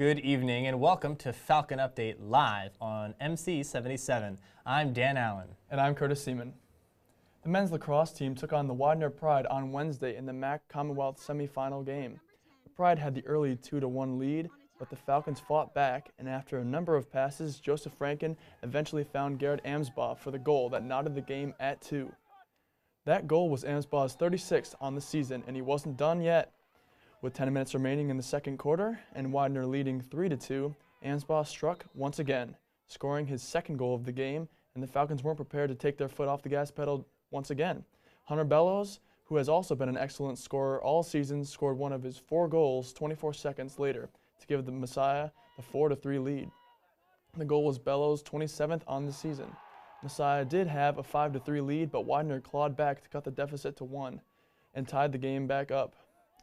Good evening and welcome to Falcon Update live on MC77. I'm Dan Allen. And I'm Curtis Seaman. The men's lacrosse team took on the Widener Pride on Wednesday in the MAC Commonwealth semifinal game. The Pride had the early 2-1 lead, but the Falcons fought back, and after a number of passes, Joseph Franken eventually found Garrett Amsbaugh for the goal that knotted the game at 2. That goal was Amsbaugh's 36th on the season, and he wasn't done yet. With 10 minutes remaining in the second quarter and Widener leading 3-2, Amsbaugh struck once again, scoring his second goal of the game, and the Falcons weren't prepared to take their foot off the gas pedal once again. Hunter Bellows, who has also been an excellent scorer all season, scored one of his 4 goals 24 seconds later to give the Messiah the 4-3 lead. The goal was Bellows' 27th on the season. Messiah did have a 5-3 lead, but Widener clawed back to cut the deficit to 1 and tied the game back up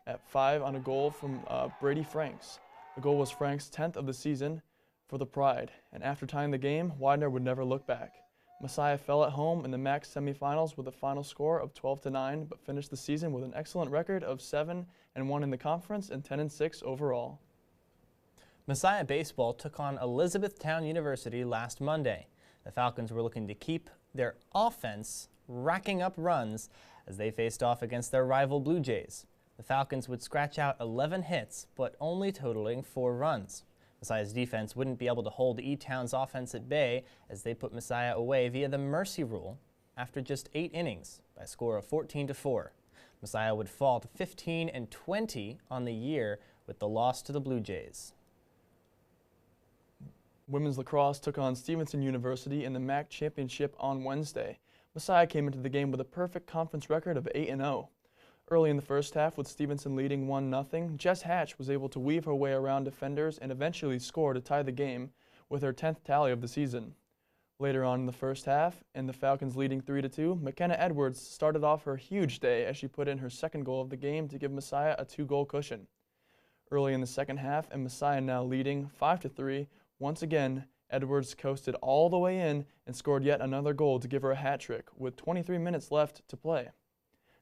at 5 on a goal from Brady Franks. The goal was Franks' 10th of the season for the Pride, and after tying the game, Widener would never look back. Messiah fell at home in the MAC semifinals with a final score of 12-9, but finished the season with an excellent record of 7-1 in the conference and 10-6 overall. Messiah baseball took on Elizabethtown University last Monday. The Falcons were looking to keep their offense racking up runs as they faced off against their rival Blue Jays. The Falcons would scratch out 11 hits, but only totaling 4 runs. Messiah's defense wouldn't be able to hold E-Town's offense at bay as they put Messiah away via the mercy rule after just 8 innings by a score of 14-4. Messiah would fall to 15-20 on the year with the loss to the Blue Jays. Women's lacrosse took on Stevenson University in the MAC championship on Wednesday. Messiah came into the game with a perfect conference record of 8-0. Early in the first half, with Stevenson leading 1-0, Jess Hatch was able to weave her way around defenders and eventually score to tie the game with her 10th tally of the season. Later on in the first half, and the Falcons leading 3-2, McKenna Edwards started off her huge day as she put in her second goal of the game to give Messiah a 2-goal cushion. Early in the second half, and Messiah now leading 5-3, once again, Edwards coasted all the way in and scored yet another goal to give her a hat trick with 23 minutes left to play.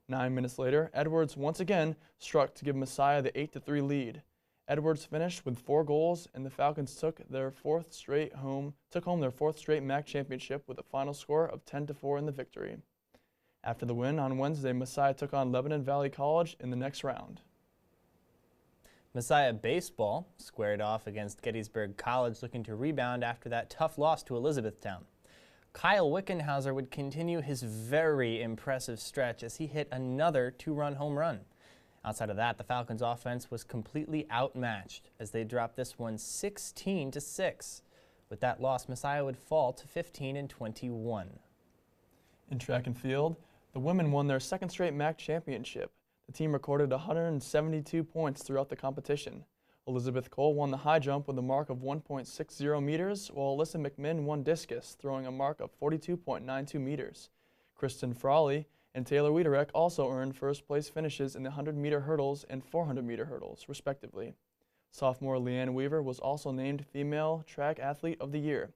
9 minutes later, Edwards once again struck to give Messiah the 8-3 lead. Edwards finished with 4 goals, and the Falcons took home their 4th straight MAC championship with a final score of 10-4 in the victory. After the win on Wednesday, Messiah took on Lebanon Valley College in the next round. Messiah baseball squared off against Gettysburg College, looking to rebound after that tough loss to Elizabethtown. Kyle Wickenhauser would continue his very impressive stretch as he hit another 2-run home run. Outside of that, the Falcons' offense was completely outmatched as they dropped this one 16-6. With that loss, Messiah would fall to 15-21. In track and field, the women won their 2nd straight MAC championship. The team recorded 172 points throughout the competition. Elizabeth Cole won the high jump with a mark of 1.60 meters, while Alyssa McMinn won discus, throwing a mark of 42.92 meters. Kristen Frawley and Taylor Wiederek also earned first-place finishes in the 100-meter hurdles and 400-meter hurdles, respectively. Sophomore Leanne Weaver was also named Female Track Athlete of the Year.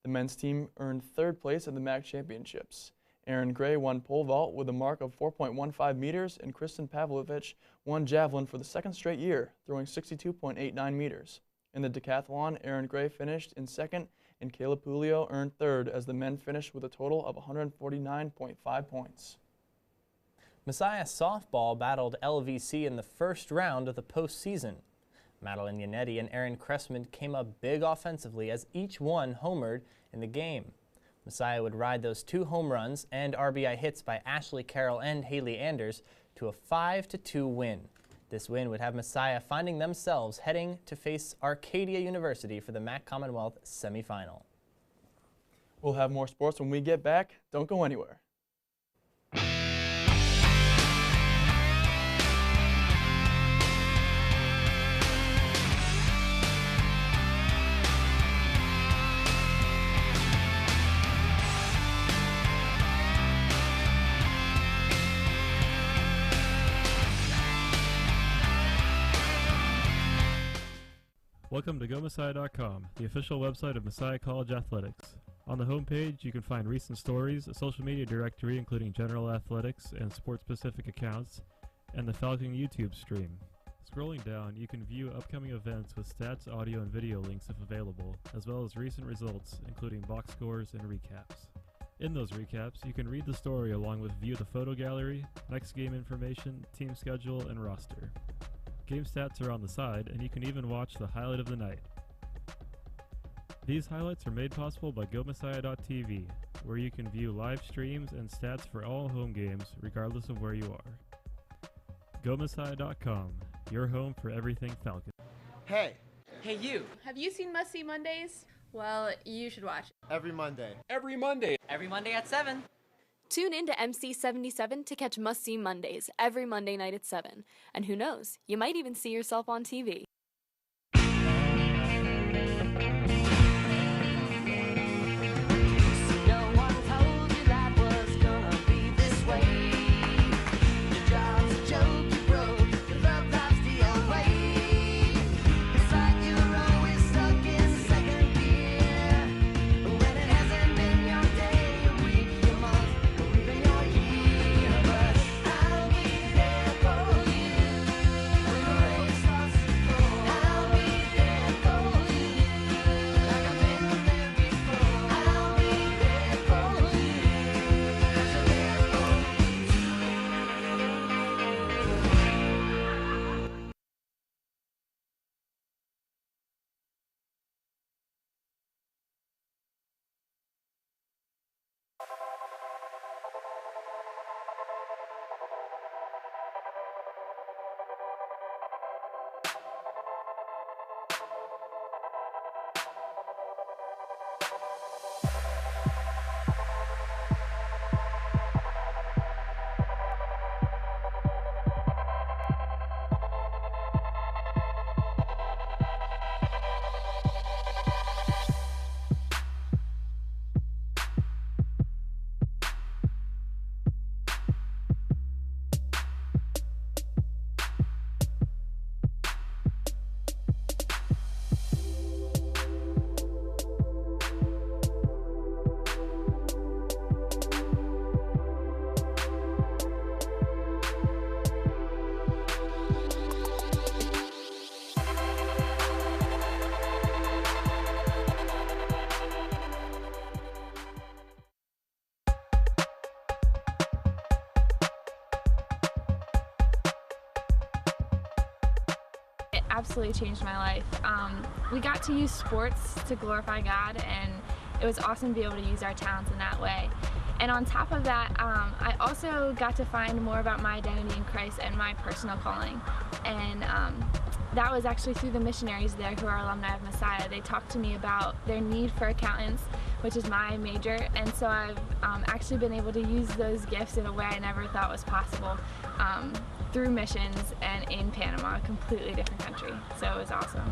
The men's team earned 3rd place at the MAC championships. Aaron Gray won pole vault with a mark of 4.15 meters, and Kristen Pavlovich won javelin for the 2nd straight year, throwing 62.89 meters. In the decathlon, Aaron Gray finished in 2nd, and Caleb Pulio earned 3rd as the men finished with a total of 149.5 points. Messiah softball battled LVC in the first round of the postseason. Madeline Yannetti and Aaron Cressman came up big offensively as each one homered in the game. Messiah would ride those 2 home runs and RBI hits by Ashley Carroll and Haley Anders to a 5-2 win. This win would have Messiah finding themselves heading to face Arcadia University for the MAC Commonwealth semifinal. We'll have more sports when we get back. Don't go anywhere. Welcome to GoMessiah.com, the official website of Messiah College Athletics. On the homepage, you can find recent stories, a social media directory including general athletics and sport-specific accounts, and the Falcon YouTube stream. Scrolling down, you can view upcoming events with stats, audio, and video links if available, as well as recent results, including box scores and recaps. In those recaps, you can read the story along with view the photo gallery, next game information, team schedule, and roster. Game stats are on the side, and you can even watch the highlight of the night. These highlights are made possible by GoMessiah.tv, where you can view live streams and stats for all home games, regardless of where you are. GoMessiah.com, your home for everything Falcon. Hey, Hey, you. Have you seen Must See Mondays? Well, you should watch it. every Monday. Every Monday at 7. Tune in to MC77 to catch Must See Mondays every Monday night at 7. And who knows, you might even see yourself on TV. It absolutely changed my life. We got to use sports to glorify God, and it was awesome to be able to use our talents in that way. And on top of that, I also got to find more about my identity in Christ and my personal calling. And that was actually through the missionaries there who are alumni of Messiah. They talked to me about their need for accountants, which is my major, and so I've actually been able to use those gifts in a way I never thought was possible through missions and in Panama, a completely different country. So it was awesome.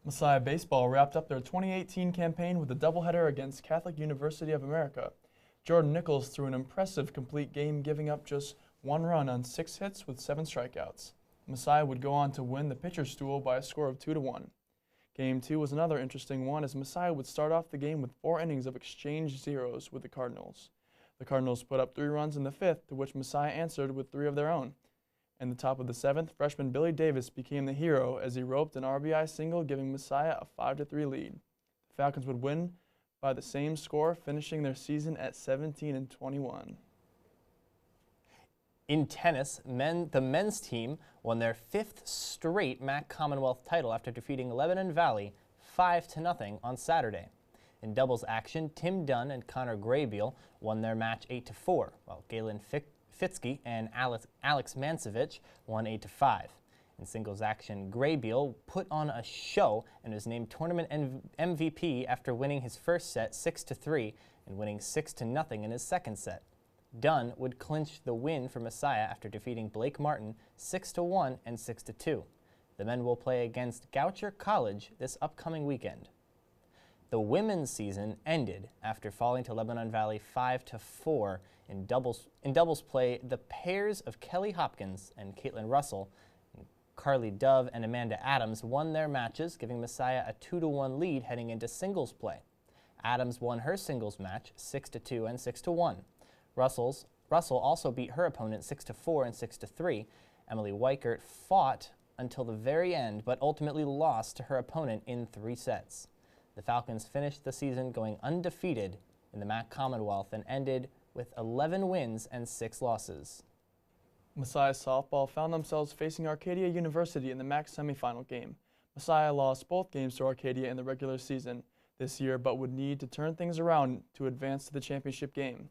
Messiah Baseball wrapped up their 2018 campaign with a doubleheader against Catholic University of America. Jordan Nichols threw an impressive complete game, giving up just 1 run on 6 hits with 7 strikeouts. Messiah would go on to win the pitcher's duel by a score of 2-1. Game 2 was another interesting one, as Messiah would start off the game with 4 innings of exchange zeros with the Cardinals. The Cardinals put up 3 runs in the 5th, to which Messiah answered with 3 of their own. In the top of the 7th, freshman Billy Davis became the hero as he roped an RBI single, giving Messiah a 5-3 lead. The Falcons would win by the same score, finishing their season at 17-21. In tennis, the men's team won their 5th straight MAC Commonwealth title after defeating Lebanon Valley 5-0 on Saturday. In doubles action, Tim Dunn and Connor Graybeal won their match 8-4, while Galen Fitzke and Alex Mansevich won 8-5. In singles action, Graybeal put on a show and was named tournament MVP after winning his first set 6-3 and winning 6-0 in his second set. Dunn would clinch the win for Messiah after defeating Blake Martin 6-1 and 6-2. The men will play against Goucher College this upcoming weekend. The women's season ended after falling to Lebanon Valley 5-4 in doubles play. The pairs of Kelly Hopkins and Caitlin Russell, Carly Dove and Amanda Adams won their matches, giving Messiah a 2-1 lead heading into singles play. Adams won her singles match 6-2 and 6-1. Russell also beat her opponent 6-4 and 6-3. Emily Weichert fought until the very end, but ultimately lost to her opponent in 3 sets. The Falcons finished the season going undefeated in the MAC Commonwealth and ended with 11 wins and 6 losses. Messiah softball found themselves facing Arcadia University in the MAC semifinal game. Messiah lost both games to Arcadia in the regular season this year, but would need to turn things around to advance to the championship game.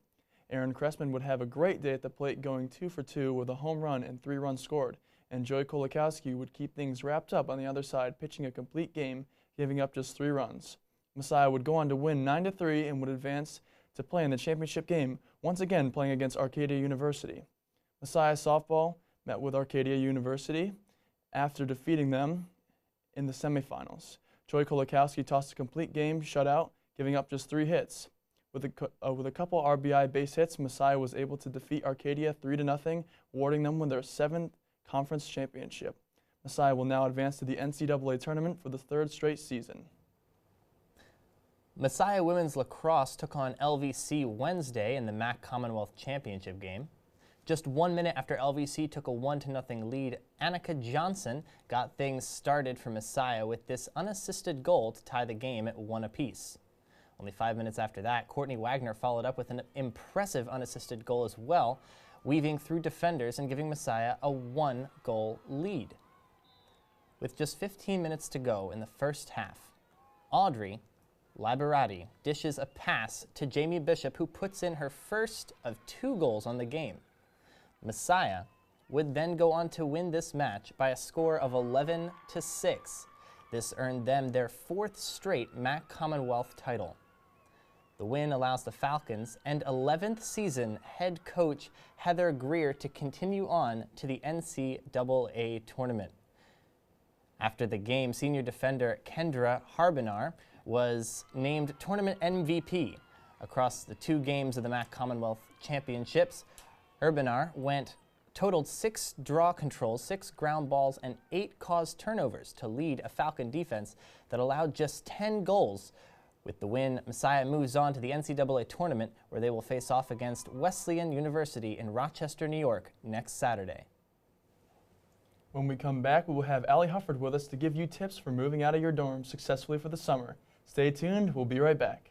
Aaron Cressman would have a great day at the plate, going 2 for 2 with a home run and 3 runs scored, and Joy Kolakowski would keep things wrapped up on the other side, pitching a complete game, giving up just 3 runs. Messiah would go on to win 9-3 and would advance to play in the championship game, once again playing against Arcadia University. Messiah softball met with Arcadia University after defeating them in the semifinals. Joy Kolakowski tossed a complete game shutout, giving up just 3 hits. With a couple RBI base hits, Messiah was able to defeat Arcadia 3-0, awarding them with their 7th conference championship. Messiah will now advance to the NCAA tournament for the 3rd straight season. Messiah women's lacrosse took on LVC Wednesday in the MAC Commonwealth Championship game. Just 1 minute after LVC took a 1-0 lead, Annika Johnson got things started for Messiah with this unassisted goal to tie the game at 1 apiece. Only 5 minutes after that, Courtney Wagner followed up with an impressive unassisted goal as well, weaving through defenders and giving Messiah a 1-goal lead. With just 15 minutes to go in the first half, Audrey Liberati dishes a pass to Jamie Bishop, who puts in her first of 2 goals on the game. Messiah would then go on to win this match by a score of 11-6. This earned them their 4th straight MAC Commonwealth title. The win allows the Falcons and 11th season head coach Heather Greer to continue on to the NCAA tournament. After the game, senior defender Kendra Harbinar was named tournament MVP. Across the 2 games of the MAC Commonwealth Championships, Harbinar totaled 6 draw controls, 6 ground balls, and 8 caused turnovers to lead a Falcon defense that allowed just 10 goals. With the win, Messiah moves on to the NCAA tournament, where they will face off against Wesleyan University in Rochester, New York, next Saturday. When we come back, we will have Allie Hufford with us to give you tips for moving out of your dorm successfully for the summer. Stay tuned, we'll be right back.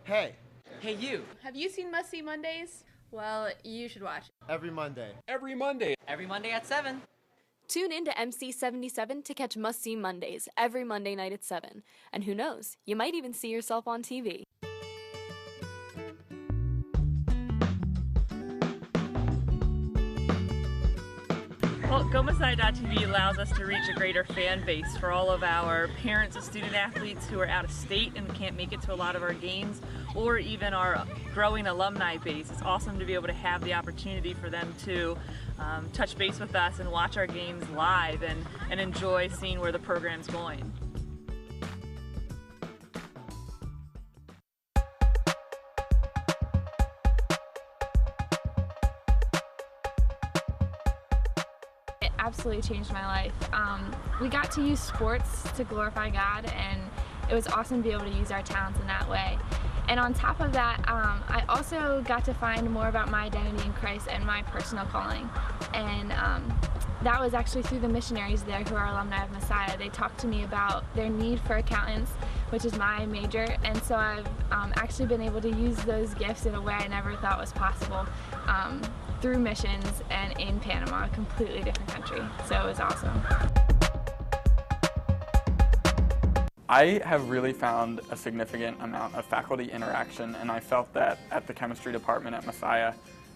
Hey, Hey, you. Have you seen Must See Mondays? Well, you should watch it. every Monday. Every Monday at 7. Tune in to MC77 to catch Must See Mondays every Monday night at 7. And who knows, you might even see yourself on TV. Well, GoMessiah.tv allows us to reach a greater fan base for all of our parents of student athletes who are out of state and can't make it to a lot of our games, or even our growing alumni base. It's awesome to be able to have the opportunity for them to touch base with us and watch our games live and enjoy seeing where the program's going. It absolutely changed my life. We got to use sports to glorify God, and it was awesome to be able to use our talents in that way. And on top of that, I also got to find more about my identity in Christ and my personal calling. And that was actually through the missionaries there who are alumni of Messiah. They talked to me about their need for accountants, which is my major, and so I've actually been able to use those gifts in a way I never thought was possible through missions and in Panama, a completely different country. So it was awesome. I have really found a significant amount of faculty interaction, and I felt that at the chemistry department at Messiah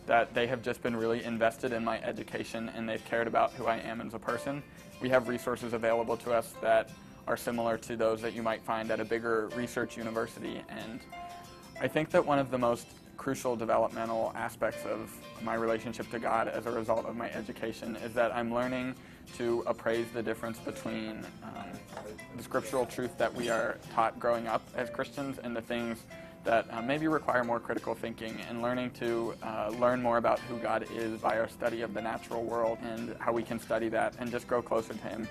that they have just been really invested in my education and they've cared about who I am as a person. We have resources available to us that are similar to those that you might find at a bigger research university, and I think that one of the most crucial developmental aspects of my relationship to God as a result of my education is that I'm learning to appraise the difference between the scriptural truth that we are taught growing up as Christians and the things that maybe require more critical thinking, and learning to learn more about who God is by our study of the natural world and how we can study that and just grow closer to Him.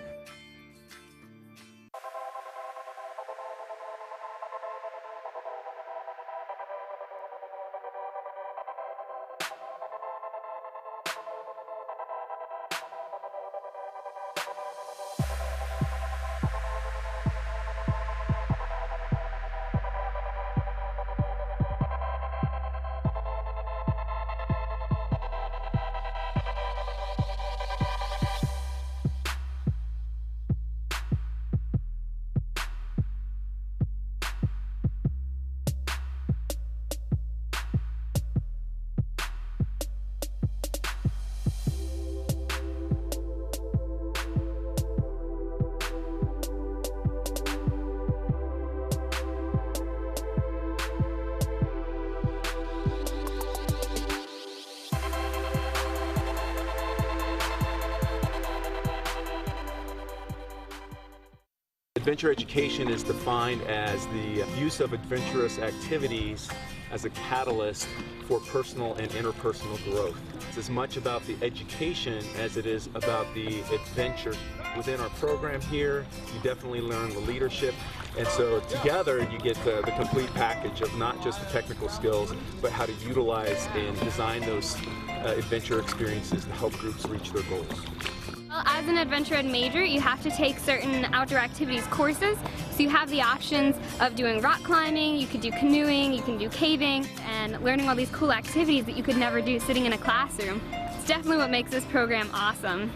Adventure education is defined as the use of adventurous activities as a catalyst for personal and interpersonal growth. It's as much about the education as it is about the adventure. Within our program here, you definitely learn the leadership, and so together you get the complete package of not just the technical skills, but how to utilize and design those adventure experiences to help groups reach their goals. Well, as an adventure ed major, you have to take certain outdoor activities courses. So you have the options of doing rock climbing, you could do canoeing, you can do caving, and learning all these cool activities that you could never do sitting in a classroom. It's definitely what makes this program awesome.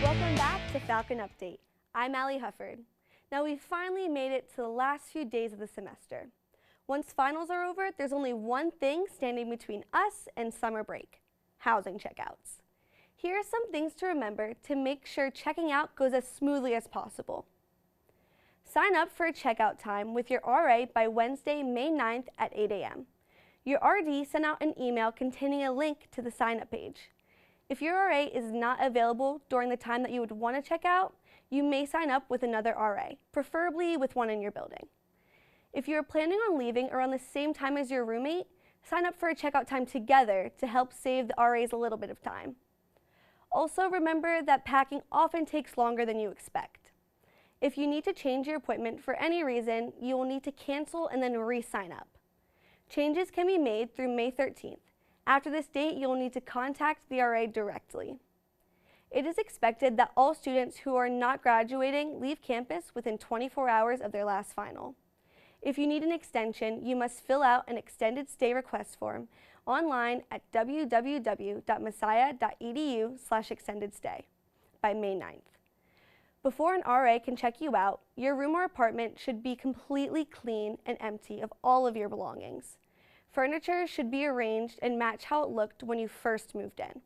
Welcome back to Falcon Update. I'm Allie Hufford. Now we've finally made it to the last few days of the semester. Once finals are over, there's only one thing standing between us and summer break: housing checkouts. Here are some things to remember to make sure checking out goes as smoothly as possible. Sign up for a checkout time with your RA by Wednesday, May 9th at 8 a.m. Your RD sent out an email containing a link to the sign-up page. If your RA is not available during the time that you would want to check out, you may sign up with another RA, preferably with one in your building. If you are planning on leaving around the same time as your roommate, sign up for a checkout time together to help save the RAs a little bit of time. Also remember that packing often takes longer than you expect. If you need to change your appointment for any reason, you will need to cancel and then re-sign up. Changes can be made through May 13th. After this date, you will need to contact the RA directly. It is expected that all students who are not graduating leave campus within 24 hours of their last final. If you need an extension, you must fill out an extended stay request form online at www.messiah.edu/extendedstay by May 9th. Before an RA can check you out, your room or apartment should be completely clean and empty of all of your belongings. Furniture should be arranged and match how it looked when you first moved in.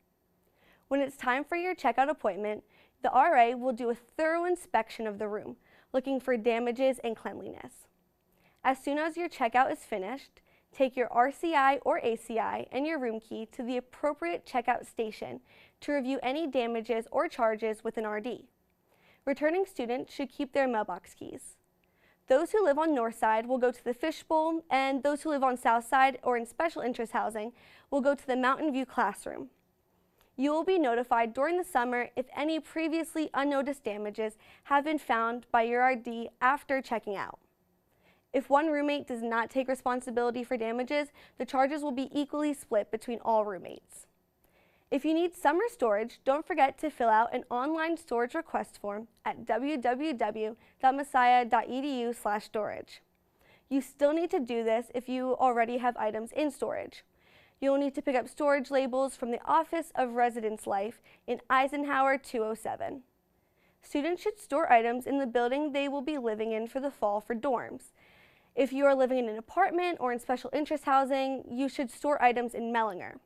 When it's time for your checkout appointment, the RA will do a thorough inspection of the room, looking for damages and cleanliness. As soon as your checkout is finished, take your RCI or ACI and your room key to the appropriate checkout station to review any damages or charges with an RD. Returning students should keep their mailbox keys. Those who live on Northside will go to the Fishbowl, and those who live on Southside or in special interest housing will go to the Mountain View classroom. You will be notified during the summer if any previously unnoticed damages have been found by your RD after checking out. If one roommate does not take responsibility for damages, the charges will be equally split between all roommates. If you need summer storage, don't forget to fill out an online storage request form at www.messiah.edu/storage. You still need to do this if you already have items in storage. You'll need to pick up storage labels from the Office of Residence Life in Eisenhower 207. Students should store items in the building they will be living in for the fall for dorms. If you are living in an apartment or in special interest housing, you should store items in Mellinger.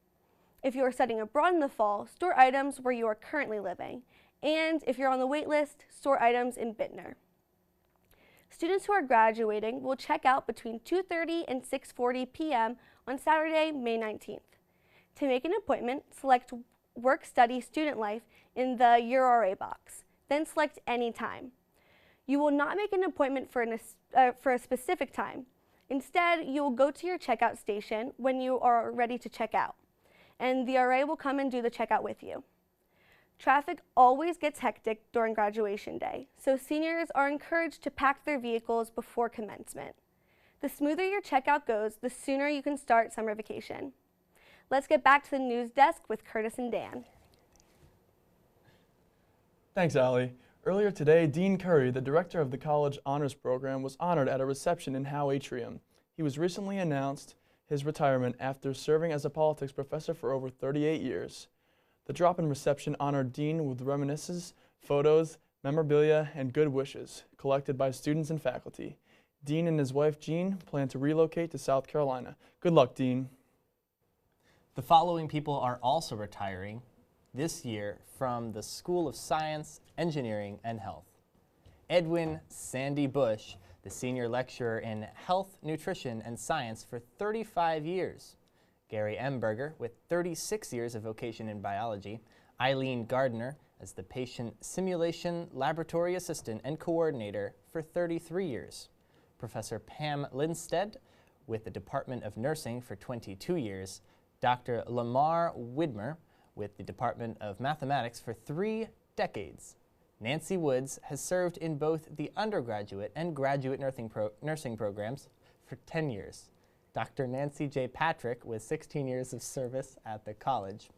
If you are studying abroad in the fall, store items where you are currently living. And if you're on the wait list, store items in Bittner. Students who are graduating will check out between 2:30 and 6:40 p.m. on Saturday, May 19th. To make an appointment, select Work Study Student Life in the Your RA box, then select any time. You will not make an appointment for a specific time. Instead, you will go to your checkout station when you are ready to check out, and the RA will come and do the checkout with you. Traffic always gets hectic during graduation day, so seniors are encouraged to pack their vehicles before commencement. The smoother your checkout goes, the sooner you can start summer vacation. Let's get back to the news desk with Curtis and Dan. Thanks, Allie. Earlier today, Dean Curry, the director of the College Honors Program, was honored at a reception in Howe Atrium. He was recently announced his retirement after serving as a politics professor for over 38 years. The drop-in reception honored Dean with reminiscences, photos, memorabilia, and good wishes collected by students and faculty. Dean and his wife, Jean, plan to relocate to South Carolina. Good luck, Dean. The following people are also retiring this year from the School of Science, Engineering, and Health. Edwin Sandy Bush, the senior lecturer in Health, Nutrition, and Science for 35 years. Gary Emberger, with 36 years of vocation in biology. Eileen Gardner, as the Patient Simulation Laboratory Assistant and Coordinator for 33 years. Professor Pam Lindstedt, with the Department of Nursing for 22 years. Dr. Lamar Widmer, with the Department of Mathematics for 3 decades. Nancy Woods has served in both the undergraduate and graduate nursing programs for 10 years. Dr. Nancy J. Patrick, with 16 years of service at the college.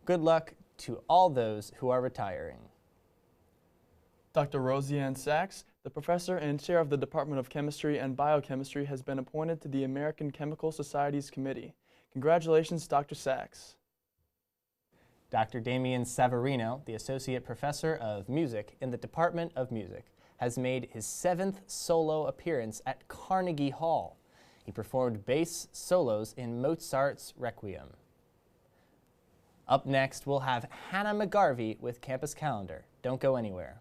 Good luck to all those who are retiring. Dr. Roseanne Sachs, the professor and chair of the Department of Chemistry and Biochemistry, has been appointed to the American Chemical Society's committee. Congratulations, Dr. Sachs. Dr. Damian Savarino, the Associate Professor of Music in the Department of Music, has made his 7th solo appearance at Carnegie Hall. He performed bass solos in Mozart's Requiem. Up next, we'll have Hannah McGarvey with Campus Calendar. Don't go anywhere.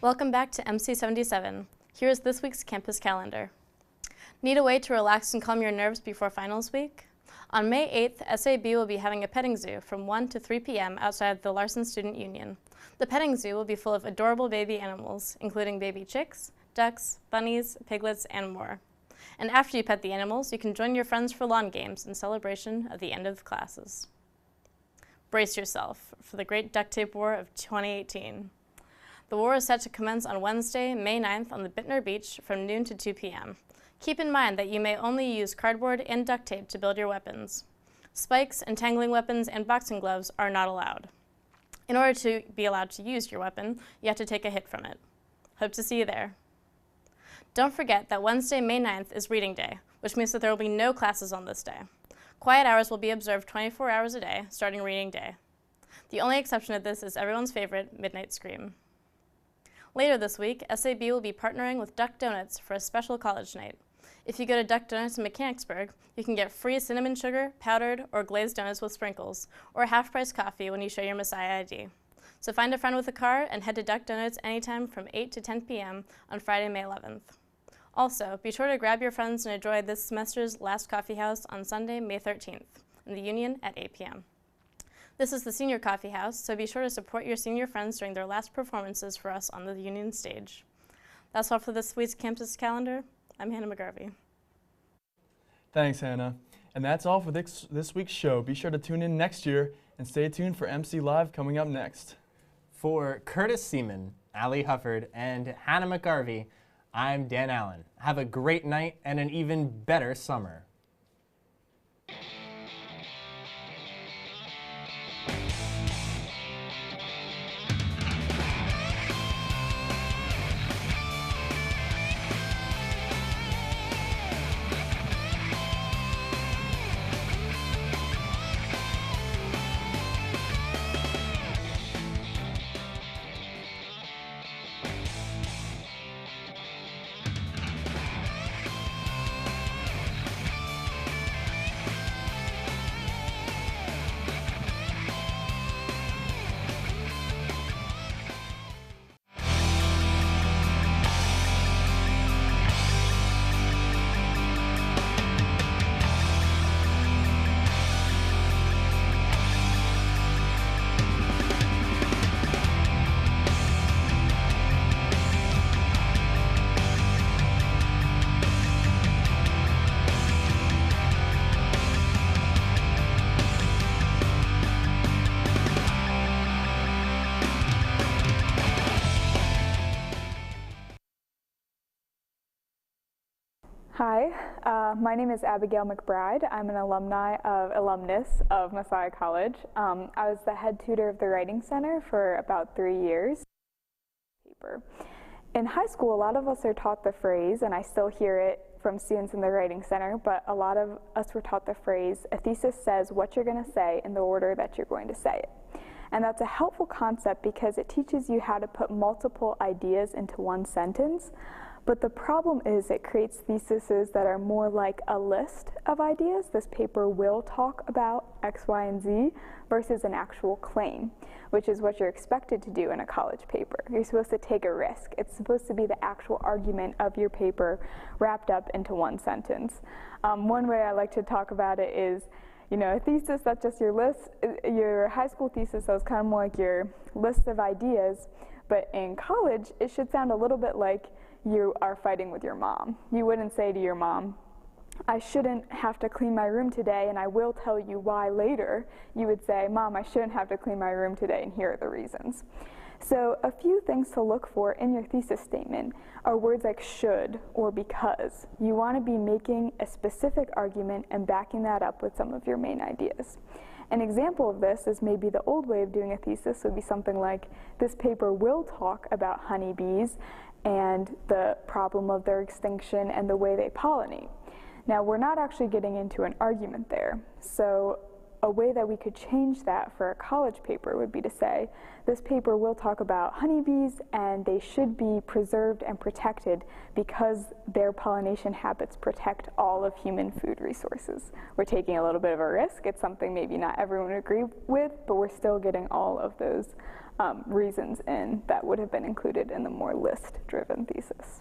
Welcome back to MC77. Here is this week's campus calendar. Need a way to relax and calm your nerves before finals week? On May 8th, SAB will be having a petting zoo from 1 to 3 p.m. outside the Larson Student Union. The petting zoo will be full of adorable baby animals, including baby chicks, ducks, bunnies, piglets, and more. And after you pet the animals, you can join your friends for lawn games in celebration of the end of classes. Brace yourself for the Great Duct Tape War of 2018. The war is set to commence on Wednesday, May 9th on the Bittner Beach from noon to 2 p.m. Keep in mind that you may only use cardboard and duct tape to build your weapons. Spikes, entangling weapons, and boxing gloves are not allowed. In order to be allowed to use your weapon, you have to take a hit from it. Hope to see you there. Don't forget that Wednesday, May 9th is reading day, which means that there will be no classes on this day. Quiet hours will be observed 24 hours a day, starting reading day. The only exception to this is everyone's favorite Midnight Scream. Later this week, SAB will be partnering with Duck Donuts for a special college night. If you go to Duck Donuts in Mechanicsburg, you can get free cinnamon sugar, powdered, or glazed donuts with sprinkles, or half-price coffee when you show your Messiah ID. So find a friend with a car and head to Duck Donuts anytime from 8 to 10 p.m. on Friday, May 11th. Also, be sure to grab your friends and enjoy this semester's last coffee house on Sunday, May 13th, in the Union at 8 p.m. This is the Senior Coffee House, so be sure to support your senior friends during their last performances for us on the Union stage. That's all for this week's campus calendar. I'm Hannah McGarvey. Thanks, Hannah. And that's all for this week's show. Be sure to tune in next year and stay tuned for MC Live coming up next. For Curtis Seaman, Allie Hufford, and Hannah McGarvey, I'm Dan Allen. Have a great night and an even better summer. Hi, my name is Abigail McBride. I'm an alumnus of Messiah College. I was the head tutor of the Writing Center for about 3 years. In high school, a lot of us are taught the phrase, and I still hear it from students in the Writing Center, but a lot of us were taught the phrase, a thesis says what you're going to say in the order that you're going to say it. And that's a helpful concept because it teaches you how to put multiple ideas into one sentence. But the problem is it creates theses that are more like a list of ideas. This paper will talk about X, Y, and Z versus an actual claim, which is what you're expected to do in a college paper. You're supposed to take a risk. It's supposed to be the actual argument of your paper wrapped up into one sentence. One way I like to talk about it is, you know, a thesis that's just your list, your high school thesis, that was kind of more like your list of ideas. But in college, it should sound a little bit like you are fighting with your mom. You wouldn't say to your mom, I shouldn't have to clean my room today, and I will tell you why later. You would say, Mom, I shouldn't have to clean my room today, and here are the reasons. So a few things to look for in your thesis statement are words like should or because. You want to be making a specific argument and backing that up with some of your main ideas. An example of this is maybe the old way of doing a thesis would be something like, this paper will talk about honeybees and the problem of their extinction and the way they pollinate. Now, we're not actually getting into an argument there, so a way that we could change that for a college paper would be to say, this paper will talk about honeybees and they should be preserved and protected because their pollination habits protect all of human food resources. We're taking a little bit of a risk. It's something maybe not everyone would agree with, but we're still getting all of those reasons in that would have been included in the more list-driven thesis.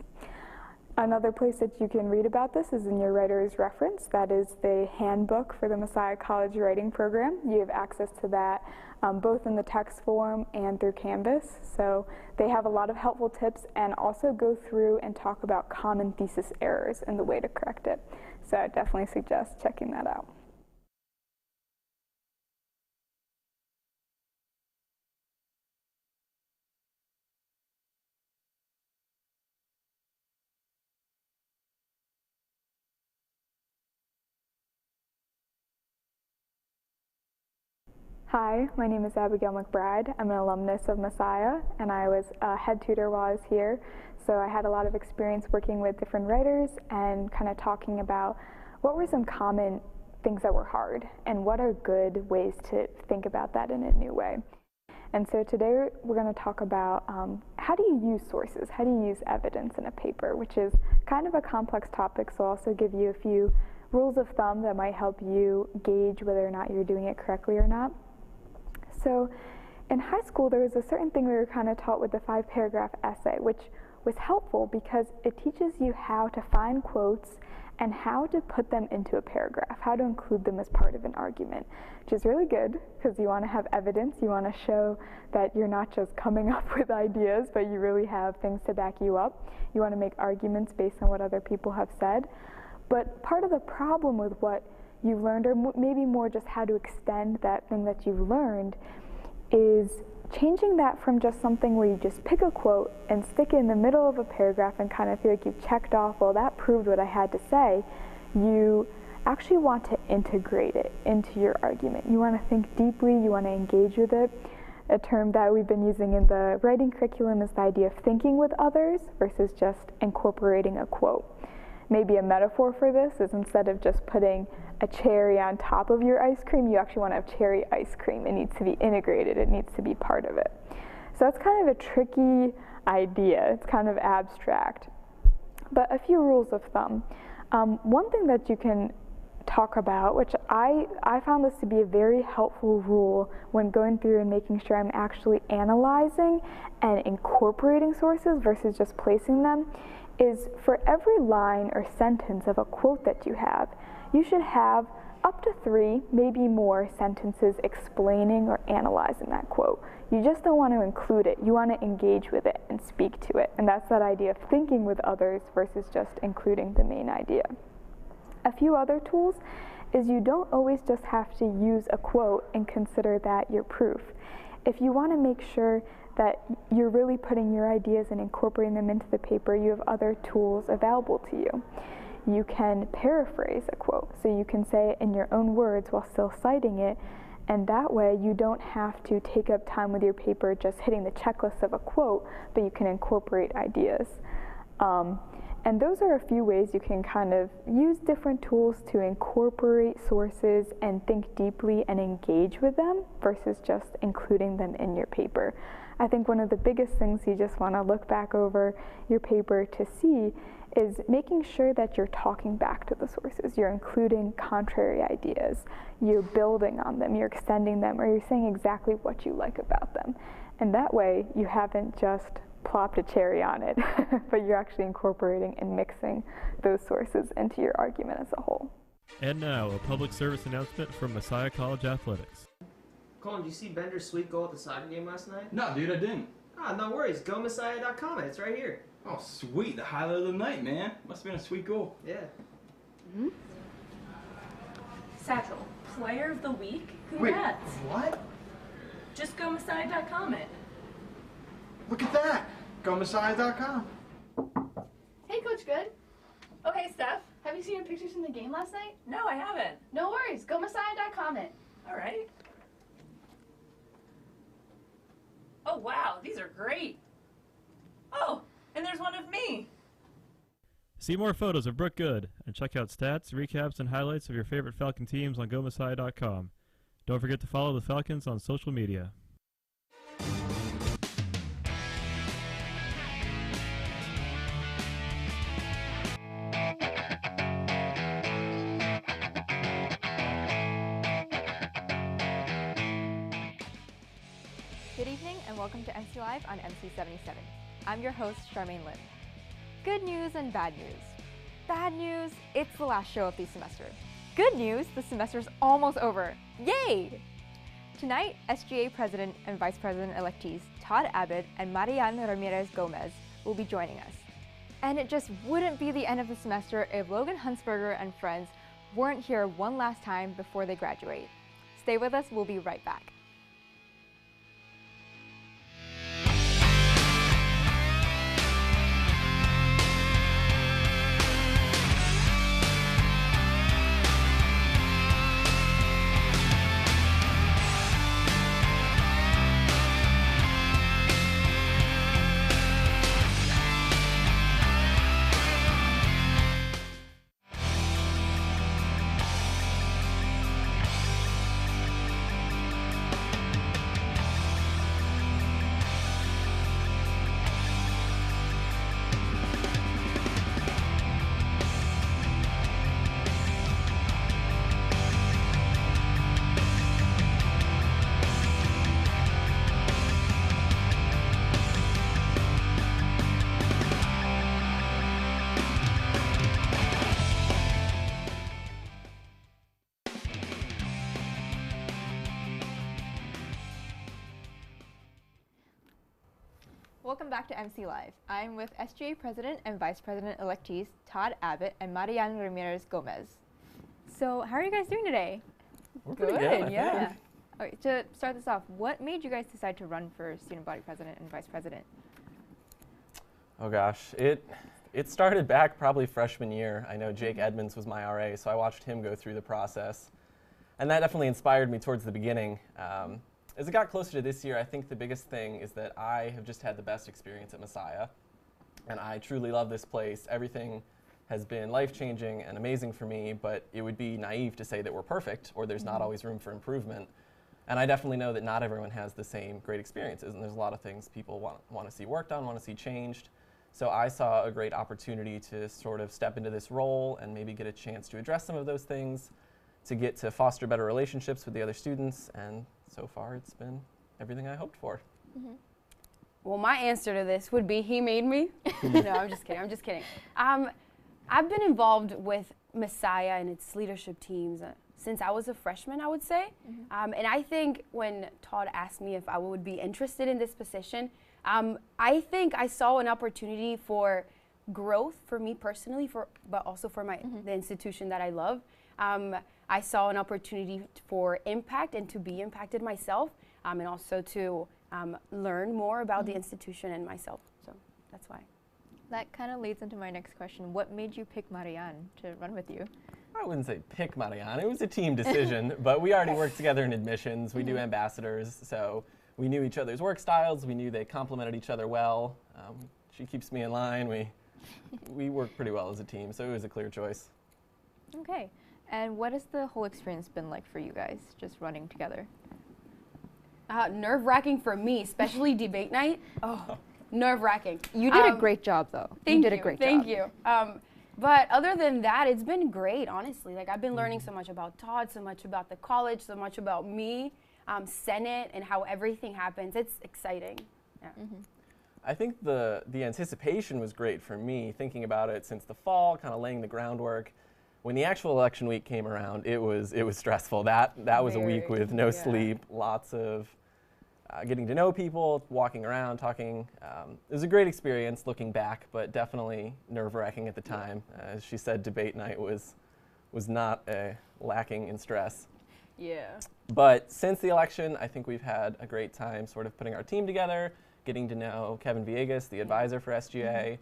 Another place that you can read about this is in your writer's reference. That is the handbook for the Messiah College Writing Program. You have access to that both in the text form and through Canvas. So they have a lot of helpful tips and also go through and talk about common thesis errors and the way to correct it. So I definitely suggest checking that out. Hi, my name is Abigail McBride. I'm an alumnus of Messiah, and I was a head tutor while I was here. So I had a lot of experience working with different writers and kind of talking about what were some common things that were hard and what are good ways to think about that in a new way. And so today we're going to talk about how do you use sources, how do you use evidence in a paper, which is kind of a complex topic, so I'll also give you a few rules of thumb that might help you gauge whether or not you're doing it correctly or not. So in high school there was a certain thing we were kind of taught with the 5-paragraph essay, which was helpful because it teaches you how to find quotes and how to put them into a paragraph, how to include them as part of an argument, which is really good because you want to have evidence, you want to show that you're not just coming up with ideas, but you really have things to back you up. You want to make arguments based on what other people have said. But part of the problem with what you've learned, or maybe more just how to extend that thing that you've learned, is changing that from just something where you just pick a quote and stick it in the middle of a paragraph and kind of feel like you've checked off, well, that proved what I had to say. You actually want to integrate it into your argument. You want to think deeply, you want to engage with it. A term that we've been using in the writing curriculum is the idea of thinking with others versus just incorporating a quote. Maybe a metaphor for this is instead of just putting a cherry on top of your ice cream, you actually want to have cherry ice cream. It needs to be integrated, it needs to be part of it. So that's kind of a tricky idea, it's kind of abstract. But a few rules of thumb. One thing that you can talk about, which I found this to be a very helpful rule when going through and making sure I'm actually analyzing and incorporating sources versus just placing them, is for every line or sentence of a quote that you have, you should have up to 3, maybe more sentences explaining or analyzing that quote. You just don't want to include it, you want to engage with it and speak to it. And that's that idea of thinking with others versus just including the main idea. A few other tools is you don't always just have to use a quote and consider that your proof. If you want to make sure that you're really putting your ideas and incorporating them into the paper, you have other tools available to you. You can paraphrase a quote, so you can say it in your own words while still citing it, and that way you don't have to take up time with your paper just hitting the checklist of a quote, but you can incorporate ideas. And those are a few ways you can kind of use different tools to incorporate sources and think deeply and engage with them versus just including them in your paper. I think one of the biggest things you just want to look back over your paper to see is making sure that you're talking back to the sources. You're including contrary ideas, you're building on them, you're extending them, or you're saying exactly what you like about them. And that way you haven't just plopped a cherry on it, but you're actually incorporating and mixing those sources into your argument as a whole. And now, a public service announcement from Messiah College Athletics. Colin, did you see Bender's sweet goal at the soccer game last night? No, dude, I didn't. Ah, no worries. Go Messiah.com. It's right here. Oh, sweet. The highlight of the night, man. Must have been a sweet goal. Yeah. Mm-hmm. Satchel, player of the week? Congrats. Wait, what? Just go Messiah.com it. Look at that. GoMessiah.com. Hey, Coach Good. Oh, hey, Steph. Have you seen your pictures from the game last night? No, I haven't. No worries. Go Messiah.com it. All right. Oh, wow. These are great. Oh, and there's one of me. See more photos of Brooke Good and check out stats, recaps, and highlights of your favorite Falcon teams on GoMessiah.com. Don't forget to follow the Falcons on social media. Good evening and welcome to MC Live on MC77. I'm your host, Charmaine Lynn. Good news and bad news. Bad news, it's the last show of the semester. Good news, the semester's almost over. Yay! Tonight, SGA President and Vice President-electees Todd Abbott and Marian Ramirez Gomez will be joining us. And it just wouldn't be the end of the semester if Logan Huntsberger and friends weren't here one last time before they graduate. Stay with us, we'll be right back. Welcome back to MC Live. I'm with SGA President and Vice President-electees Todd Abbott and Marian Ramirez Gomez. So how are you guys doing today? We're pretty good, yeah. Okay, to start this off, what made you guys decide to run for Student Body President and Vice President? Oh gosh, it started back probably freshman year. I know Jake Edmonds was my RA, so I watched him go through the process. And that definitely inspired me towards the beginning. As it got closer to this year, I think the biggest thing is that I have just had the best experience at Messiah. And I truly love this place. Everything has been life-changing and amazing for me, but it would be naive to say that we're perfect or there's not always room for improvement. And I definitely know that not everyone has the same great experiences, and there's a lot of things people want to see worked on, want to see changed. So I saw a great opportunity to sort of step into this role and maybe get a chance to address some of those things, to get to foster better relationships with the other students, and so far it's been everything I hoped for. Well, my answer to this would be he made me. No, I'm just kidding. I'm just kidding. I've been involved with Messiah and its leadership teams since I was a freshman, I would say. And I think when Todd asked me if I would be interested in this position, I think I saw an opportunity for growth for me personally, but also for the institution that I love. I saw an opportunity for impact and to be impacted myself, and also to learn more about the institution and myself. So that's why. That kind of leads into my next question. What made you pick Marian to run with you? I wouldn't say pick Marian. It was a team decision, but we already worked together in admissions. We do ambassadors, so we knew each other's work styles. We knew they complemented each other well. She keeps me in line. We work pretty well as a team, so it was a clear choice. Okay. And what has the whole experience been like for you guys, just running together? Nerve-wracking for me, especially debate night. Oh, nerve-wracking. You did a great job, though. Thank you did a great job. Thank you. But other than that, it's been great, honestly. Like, I've been learning so much about Todd, so much about the college, so much about me, Senate, and how everything happens. It's exciting. Yeah. I think the anticipation was great for me, thinking about it since the fall, kind of laying the groundwork. When the actual election week came around, it was stressful. That was a week with no sleep, lots of getting to know people, walking around, talking. It was a great experience looking back, but definitely nerve-wracking at the time. As she said, debate night was not lacking in stress. Yeah. But since the election, I think we've had a great time sort of putting our team together, getting to know Kevin Villegas, the advisor for SGA,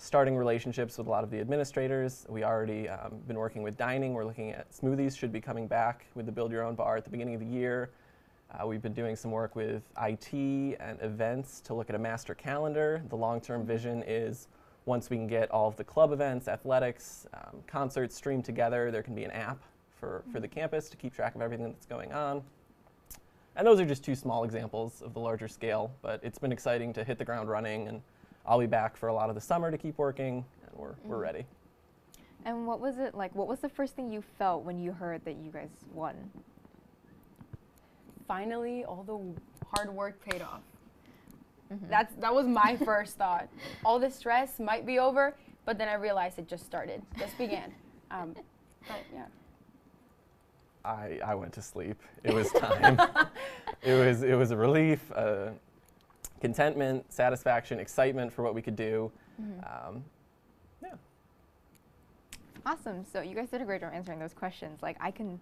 starting relationships with a lot of the administrators. We already been working with dining. We're looking at smoothies should be coming back with the Build Your Own bar at the beginning of the year. We've been doing some work with IT and events to look at a master calendar. The long-term vision is once we can get all of the club events, athletics, concerts streamed together, there can be an app for the campus to keep track of everything that's going on. And those are just two small examples of the larger scale, but it's been exciting to hit the ground running, and I'll be back for a lot of the summer to keep working, and we're ready. And what was it like? What was the first thing you felt when you heard that you guys won? Finally, all the hard work paid off. That was my first thought. All the stress might be over, but then I realized it just began. But yeah. I went to sleep. It was time. it was a relief, contentment, satisfaction, excitement for what we could do. Yeah. Awesome. So you guys did a great job answering those questions. Like, I can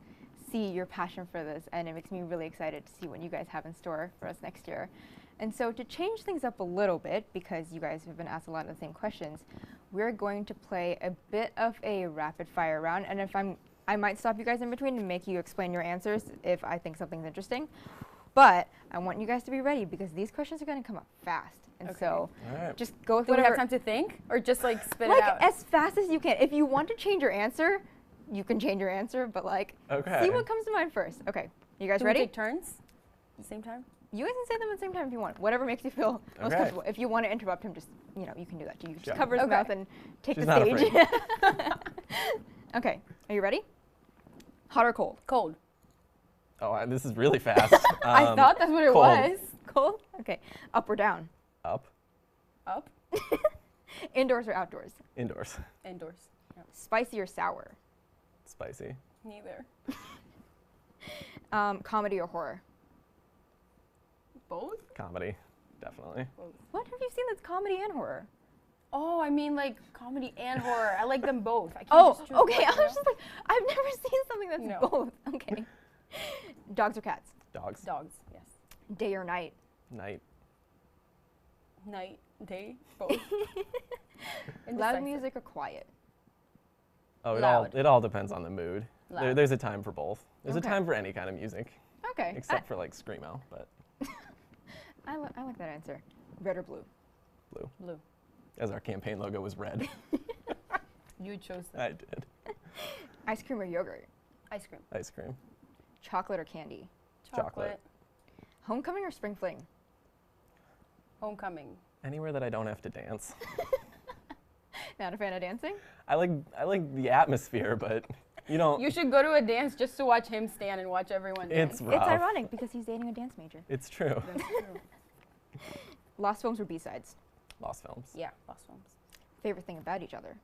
see your passion for this, and it makes me really excited to see what you guys have in store for us next year. And so to change things up a little bit, because you guys have been asked a lot of the same questions, we're going to play a bit of a rapid fire round. And I might stop you guys in between and make you explain your answers if I think something's interesting. But I want you guys to be ready, because these questions are going to come up fast. And so just go with whatever. whatever. Do we have time to think, or just like spit like it out? As fast as you can. If you want to change your answer, you can change your answer, but like see what comes to mind first. Okay, you guys ready? Do we take turns at the same time? You guys can say them at the same time if you want. Whatever makes you feel most comfortable. If you want to interrupt him, just you can do that too. You just cover his mouth and take the stage. Okay, are you ready? Hot or cold? Cold. Oh, this is really fast. I thought that's what it cold. was. Cold? Okay. Up or down? Up. Up. Indoors or outdoors? Indoors. Indoors. Yeah. Spicy or sour? Spicy. Neither. Comedy or horror? Both? Comedy, definitely. What have you seen that's comedy and horror? Oh, I mean like comedy and horror. I like them both. I can't Oh, just choose okay. one, I was just like, I've never seen something that's No. both. Okay. Dogs or cats? Dogs. Dogs, yes. Day or night? Night. Night, day, both. Loud music or quiet? Oh, Loud. it all depends on the mood. Loud. There's a time for both. There's Okay. a time for any kind of music. Okay. Except for like screamo, but I like that answer. Red or blue? blue. Blue. As our campaign logo was red. You chose that. I did. Ice cream or yogurt? Ice cream. Ice cream. Chocolate or candy? Chocolate. Homecoming or spring fling? Homecoming. Anywhere that I don't have to dance. Not a fan of dancing? I like the atmosphere, but you don't. You should go to a dance just to watch him stand and watch everyone dance. It's rough. It's ironic because he's dating a dance major. It's true. That's true. Lost films or B-sides? Lost films. Yeah, lost films. Favorite thing about each other?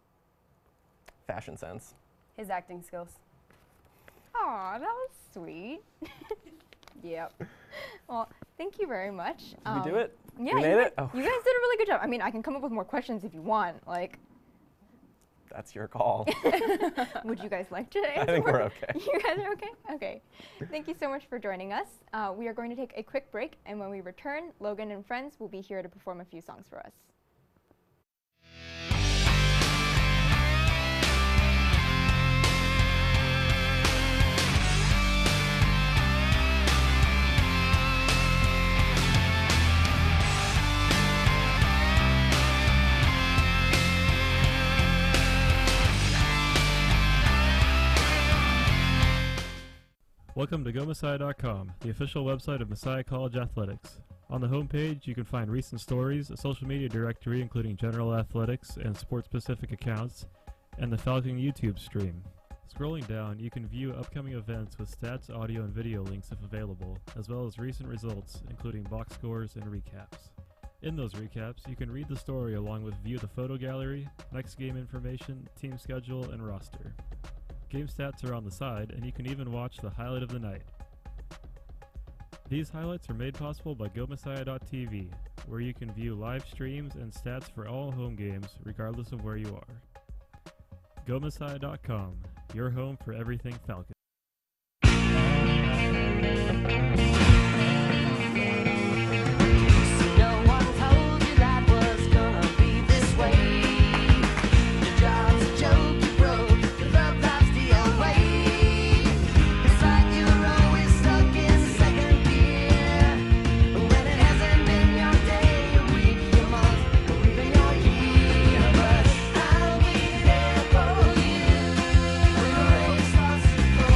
Fashion sense. His acting skills. Aw, that was sweet. Yep. Well, thank you very much. Did we do it? Yeah, We made it? Oh. You guys did a really good job. I mean, I can come up with more questions if you want. Like, That's your call. would you guys like to I answer think more? we're okay. You guys are okay? Okay. Thank you so much for joining us. We are going to take a quick break, and when we return, Logan and friends will be here to perform a few songs for us. Welcome to GoMessiah.com, the official website of Messiah College Athletics. On the homepage, you can find recent stories, a social media directory including general athletics and sport-specific accounts, and the Falcon YouTube stream. Scrolling down, you can view upcoming events with stats, audio, and video links if available, as well as recent results, including box scores and recaps. In those recaps, you can read the story along with view the photo gallery, next game information, team schedule, and roster. Game stats are on the side, and you can even watch the highlight of the night. These highlights are made possible by GoMessiah.tv, where you can view live streams and stats for all home games, regardless of where you are. GoMessiah.com, your home for everything Falcon. We're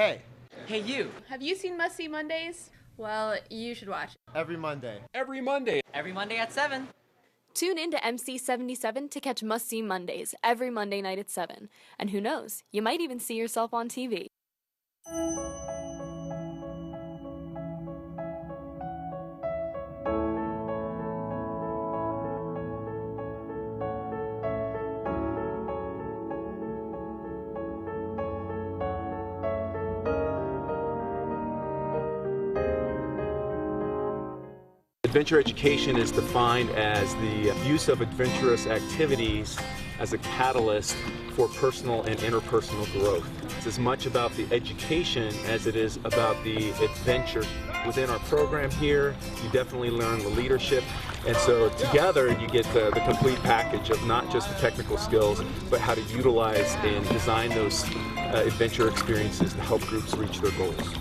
Hey. Hey, you. Have you seen Must See Mondays? Well, you should watch it. Every Monday. Every Monday. Every Monday at 7. Tune in to MC77 to catch Must See Mondays every Monday night at 7. And who knows, you might even see yourself on TV. Adventure education is defined as the use of adventurous activities as a catalyst for personal and interpersonal growth. It's as much about the education as it is about the adventure. Within our program here, you definitely learn the leadership, and so together you get the complete package of not just the technical skills, but how to utilize and design those adventure experiences to help groups reach their goals.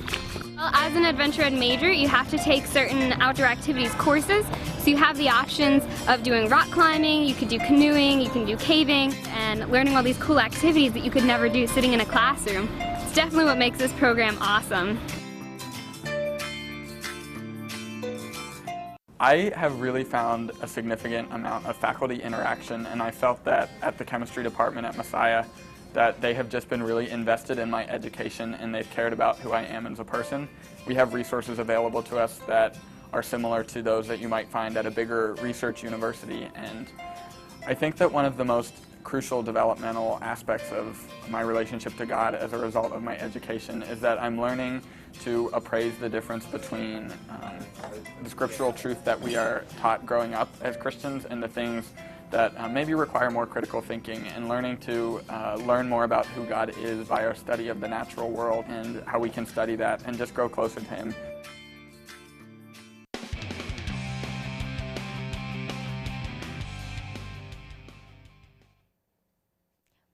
Well, as an adventure ed major, you have to take certain outdoor activities courses. So you have the options of doing rock climbing, you could do canoeing, you can do caving, and learning all these cool activities that you could never do sitting in a classroom. It's definitely what makes this program awesome. I have really found a significant amount of faculty interaction, and I felt that at the chemistry department at Messiah that they have just been really invested in my education and they've cared about who I am as a person. We have resources available to us that are similar to those that you might find at a bigger research university, and I think that one of the most crucial developmental aspects of my relationship to God as a result of my education is that I'm learning to appraise the difference between the scriptural truth that we are taught growing up as Christians and the things that maybe require more critical thinking, and learning to learn more about who God is by our study of the natural world and how we can study that and just grow closer to Him.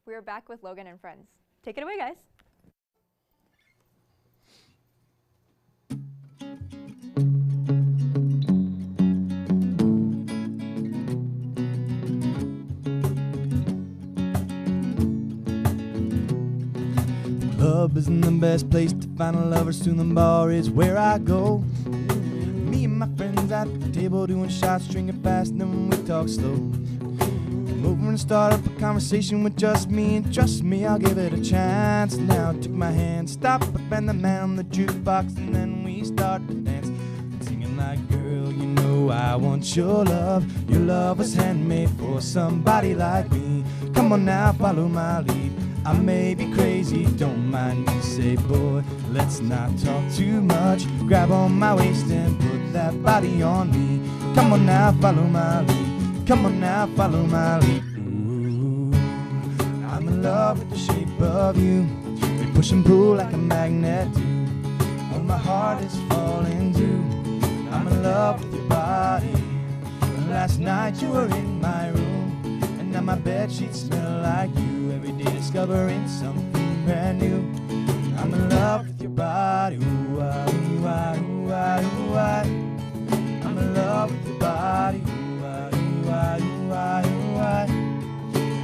We're back with Logan and friends. Take it away, guys. Club isn't the best place to find a lover, soon the bar is where I go. Me and my friends at the table doing shots, drinking fast, and then we talk slow. Come over and start up a conversation with just me, and trust me, I'll give it a chance. Now took my hand, stop up, and the man on the jukebox, and then we start to dance, singing like, girl, you know I want your love. Your love was handmade for somebody like me. Come on now, follow my lead. I may be crazy, don't mind me, say boy, let's not talk too much. Grab on my waist and put that body on me. Come on now, follow my lead. Come on now, follow my lead. Ooh, I'm in love with the shape of you. We push and pull like a magnet do. Oh, my heart is falling too. I'm in love with your body. Last night you were in my room, and now my bed sheets smell like you. Every day discovering something brand new. I'm in love with your body. Ooh, ah, ooh, ah, ooh, ah, ooh, ah. I'm in love with your body. Ooh, ah, ooh, ah, ooh, ah, ooh, ah.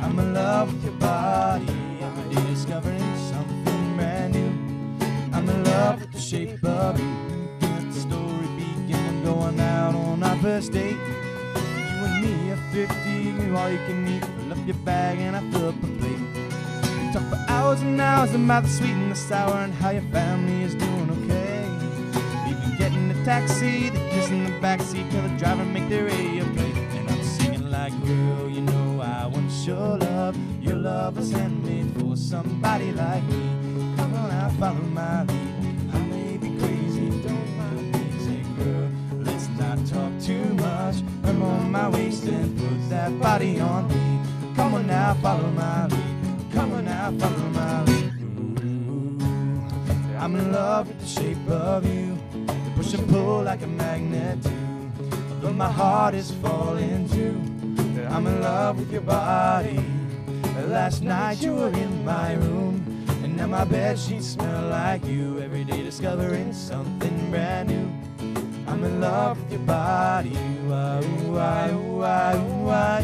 I'm in love with your body. Every day discovering something brand new. I'm in love with the shape of you. Let the story begin. We're going out on our first date. You and me are 50, all you can eat. Fill up your bag and I fill up a plate. We talk for hours and hours about the sweet and the sour and how your family is doing okay. Even getting a taxi, the kiss in the backseat, till the driver make the radio play. And I'm singing like, girl, you know I want your love. Your love was handmade for somebody like me. Come on out, follow my lead. I may be crazy, don't mind me, say girl, let's not talk too much. Come on my waist and put that body on me. Come on now, follow my lead. Come on now, follow my lead. Ooh, I'm in love with the shape of you. You push and pull like a magnet do. Although my heart is falling too, I'm in love with your body. Last night you were in my room, and now my bed sheets smell like you. Every day discovering something brand new. I'm in love with your body. Ooh, ah, ooh, ah, ooh, ah, ooh, ah.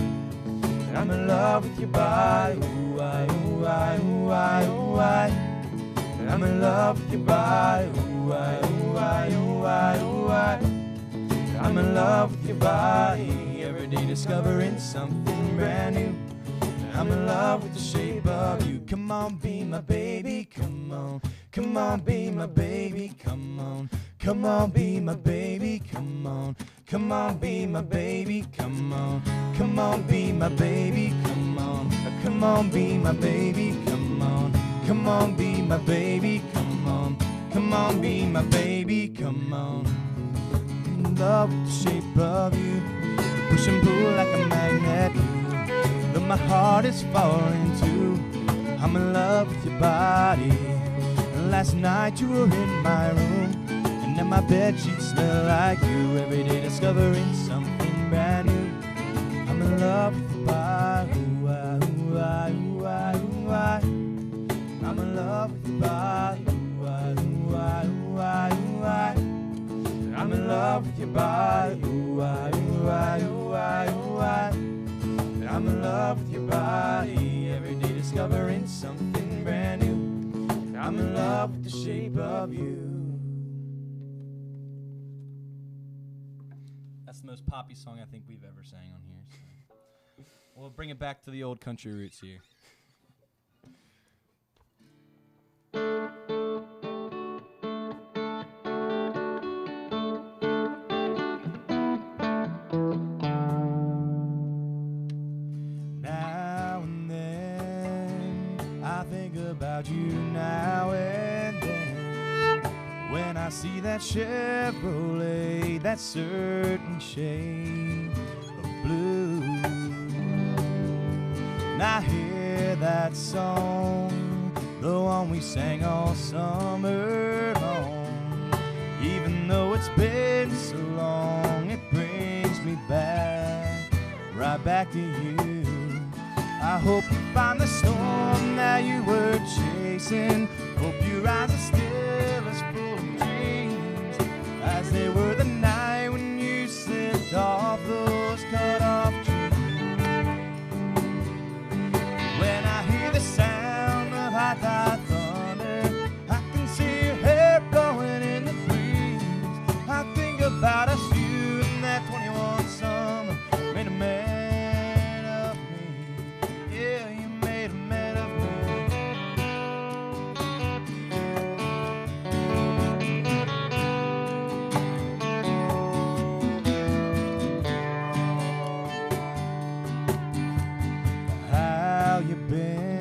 I'm in love with your body. Ooh, ah, ooh, ah, ooh, ah, ooh, ah. I'm in love with your body. Ooh, I, ooh, I, ooh, I, ooh, I. I'm in love with your body. Every day discovering something brand new. I'm in love with the shape of you. Come on, be my baby, come on. Come on, be my baby, come on. Come on, be my baby, come on. Come on, be my baby, come on. Come on, be my baby, come on. Come on, be my baby, come on. Come on, be my baby, come on. Come on, be my baby, come on. I'm in love with the shape of you. Push and pull like a magnet. Though my heart is falling too, I'm in love with your body. And last night you were in my room, and now my bed sheets smell like you. Every day discovering something brand new. I'm in love with your body. Ooh, I, ooh, I, ooh, I, ooh, I. I'm in love with your body. Ooh, I, ooh, I, ooh, I, ooh, I. I'm in love with your body. Ooh, I, ooh, I, ooh, I, ooh, I. I'm in love with your body. Every day discovering something brand new. I'm in love with the shape of you. That's the most poppy song I think we've ever sang on here. So. We'll bring it back to the old country roots here. Now and then I think about you now and then. When I see that Chevrolet, that certain shade of blue, and I hear that song, the one we sang all summer long. Even though it's been so long, it brings me back, right back to you. I hope you find the storm that you were chasing. Hope your eyes are still as full of dreams as they were the night when you slipped off those cut-off trees. When I hear the sound of high-tide thunder, I can see your hair blowing in the breeze. I think about us, you and that 21 summer made a man of me. Yeah, you made a man of me. How you been?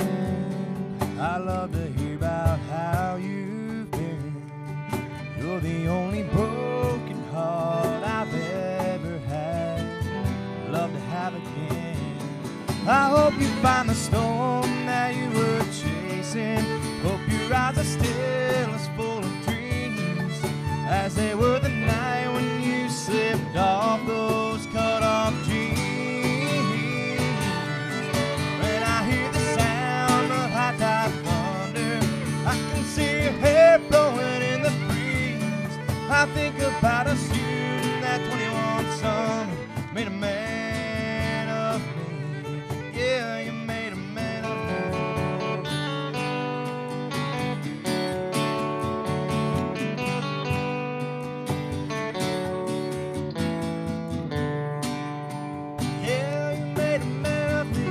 I love to hear about how you've been. You're the only broken heart I've ever had. Love to have again. I hope you find the storm that you were chasing. Hope your eyes are still as full of dreams as they were the night when you slipped off those cut-off jeans. When I hear the sound of high-tide thunder, I can see your hair blowing in the breeze. I think about us, you and that 21 summer made a man of me. Yeah, you made a man of me. Yeah, you made a man of me.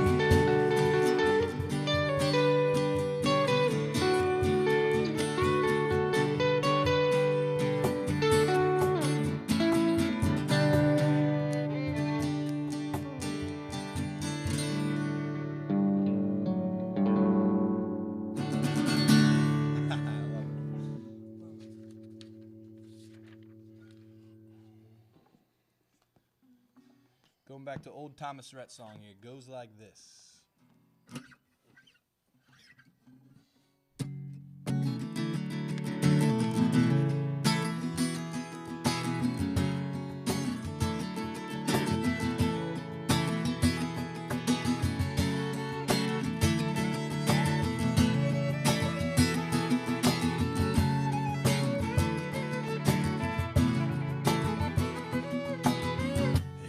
Going back to old Thomas Rhett song here. Goes like this.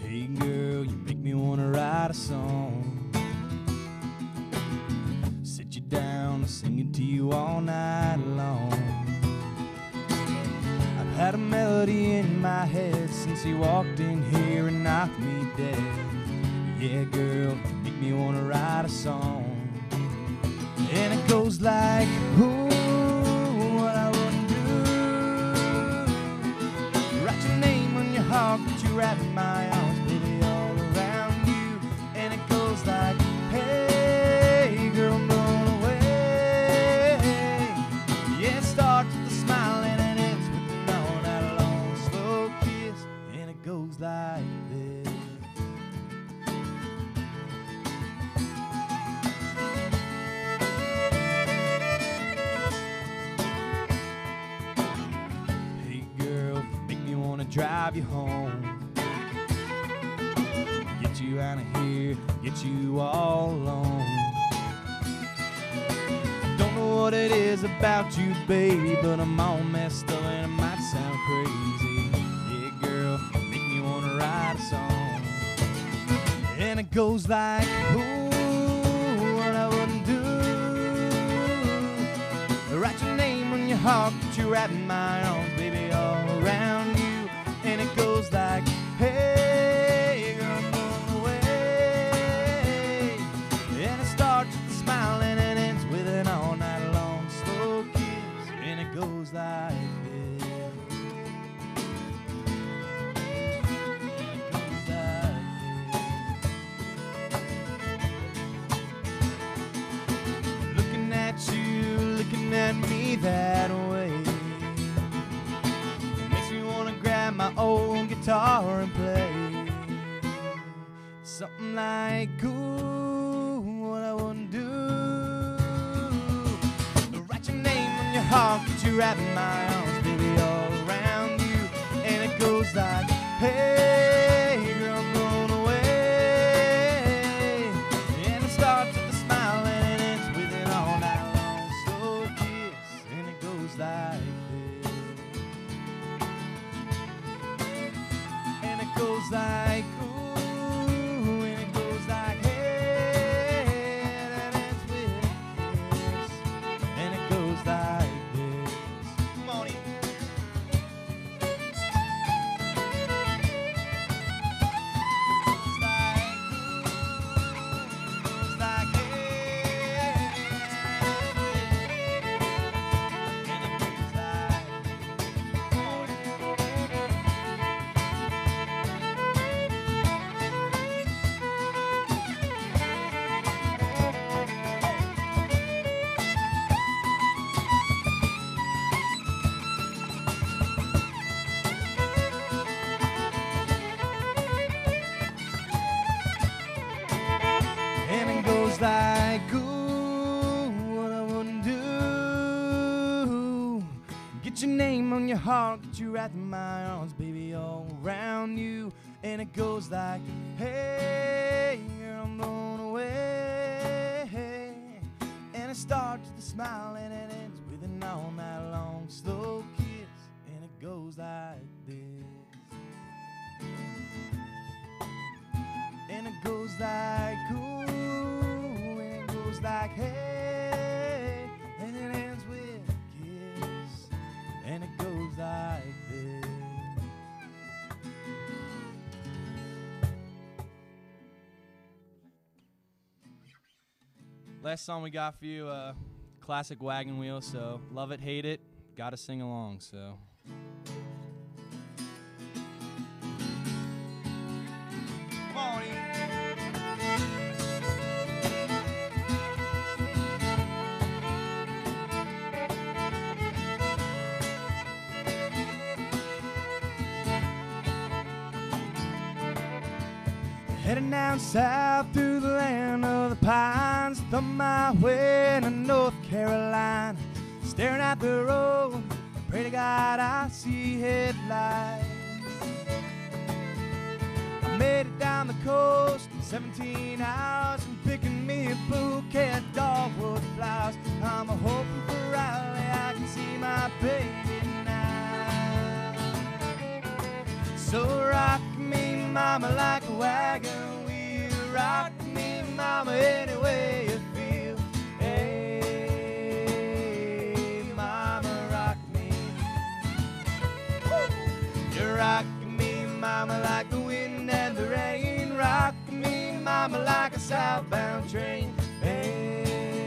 Hey girl, you make me wanna write a song. Sit you down and sing it to you all night long. Had a melody in my head since you walked in here and knocked me dead. Yeah, girl, make me wanna write a song. And it goes like, ooh, what I wouldn't do. Write your name on your heart, put you right in my arms, baby, all around you. And it goes like, hey, girl, I'm blown away. Yeah, it starts with a smile and it ends with an all night long slow kiss. And it goes like this. Drive you home, get you out of here, get you all alone. I don't know what it is about you, baby, but I'm all messed up and it might sound crazy. Yeah, girl, make me wanna write a song. And it goes like, ooh, what I wouldn't do. Write your name on your heart, put you right in my arms, baby, all around you. And it goes like, hey, girl, I'm blown away. And it starts with a smile and it ends with an all night long slow kiss. And it goes like this. It goes like this. Looking at you, looking at me that way. My old guitar and play something like, ooh, what I wouldn't do. Write your name on your heart, put you right in my arms, baby, all around you. And it goes like, hey, girl, I'm blown away. And it starts with a smile and it ends with an all night long slow kiss. And it goes like goes like, ooh, and it goes like, hey, and it ends with a kiss, and it goes like this. Come on in. It's like, ooh, it's like, hey, and it goes like, come on in. Like, ooh, what I wouldn't do. Get your name on your heart, get you right in my arms, baby, all around you. And it goes like, hey, girl, I'm blown away. And it starts with a smile and it ends with an all night long slow kiss. And it goes like this. And it goes like, ooh, like, hey, and it ends with a kiss, and it goes like this. Last song we got for you, classic Wagon Wheel, so love it, hate it, gotta sing along, so. Come on in. Heading down south through the land of the pines, thumb my way to North Carolina. Staring at the road, pray to God I see headlights. I made it down the coast in 17 hours and picking me a bouquet of dogwood flowers. I'm a hoping for Riley, I can see my baby now. So rock me, mama, like a wagon wheel. Rock me, mama, any way you feel. Hey, mama, rock me. Woo! rock me, mama, like the wind and the rain. Rock me, mama, like a southbound train. Hey,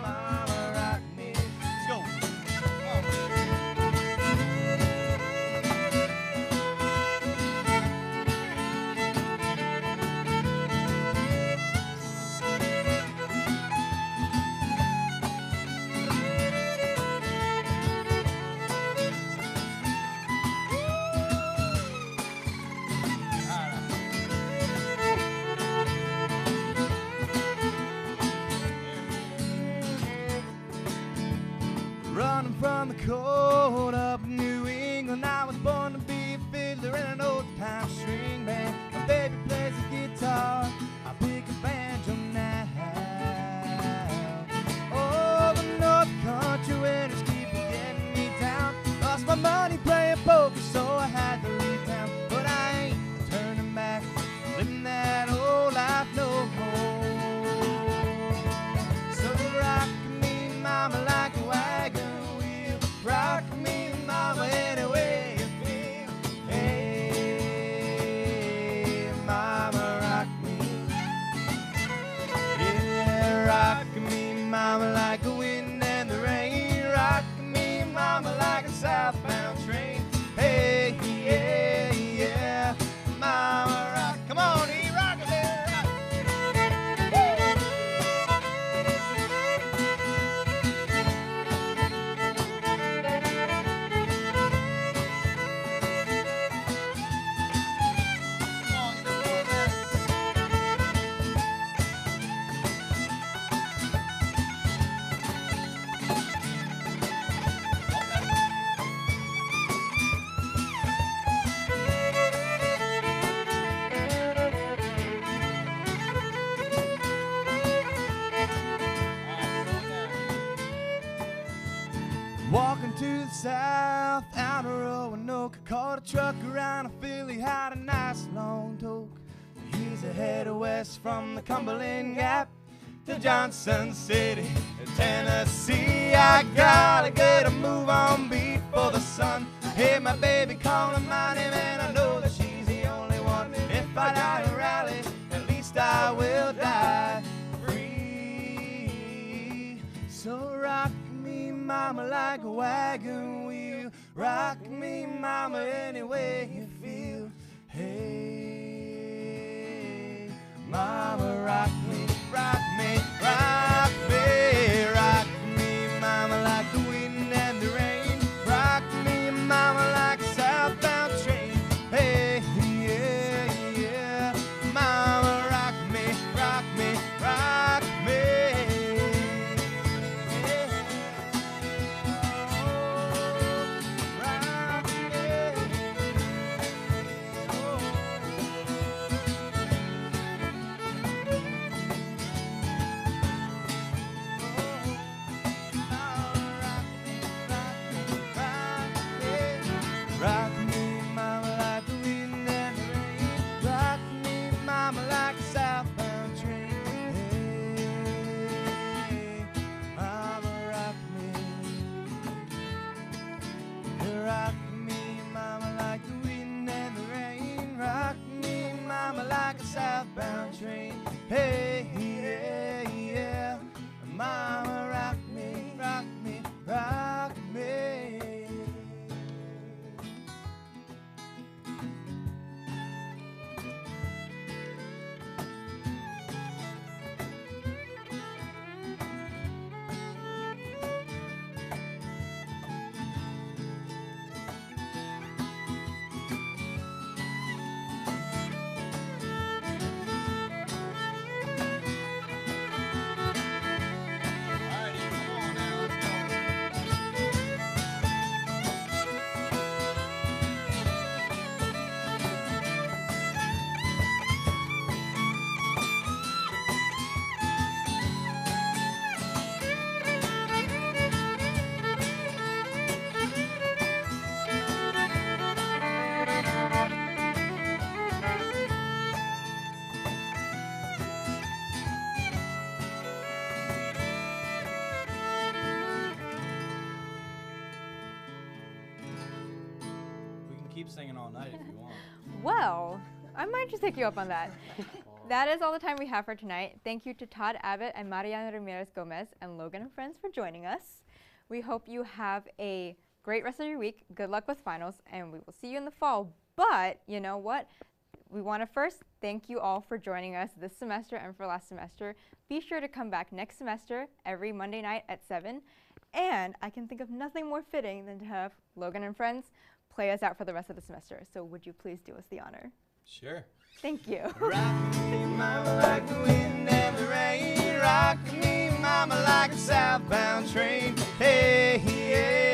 mama, rock me. Let's go. Running from the cold up in New England, I was born to be a fiddler in an old-time string band. My baby plays the guitar, I pick a banjo now. Oh, the North Country winters keep getting me down. Lost my money playing poker, so I had to leave town. But I ain't turning back, living that old life no more. So rock me, mama, like a wagon. Rock me, mama, any way you feel. Hey, mama, rock me. Yeah, rock me, mama, like the wind and the rain. Rock me, mama, like a southbound train. Hey, yeah, yeah, mama, rock. Come on, rock it there. Walking to the south, out of Roanoke, caught a truck around a Philly, had a nice long toke. He's headed west from the Cumberland Gap to Johnson City, Tennessee. I gotta get a move on before the sun. Hear my baby calling my name, and I know that she's the only one. If I die in Raleigh, at least I will die free. So rock me, mama, like a wagon wheel. Rock me, mama, any way you feel. Hey, mama, rock me, rock me, rock me. Rock me, mama, like the wind and the rain. Rock me, mama, like a southbound train. Hey, yeah, yeah, mama, rock me, rock me, rock me. keep singing all night if you want. Well, I might just take you up on that. That is all the time we have for tonight. Thank you to Todd Abbott and Mariana Ramirez Gomez and Logan and friends for joining us. We hope you have a great rest of your week. Good luck with finals, and we will see you in the fall. But you know what? We want to first thank you all for joining us this semester and for last semester. Be sure to come back next semester every Monday night at 7. And I can think of nothing more fitting than to have Logan and friends play us out for the rest of the semester. So would you please do us the honor? Sure. Thank you. Rock me, mama, like the wind and the rain. Rock me, mama, like a southbound train. Hey, yeah.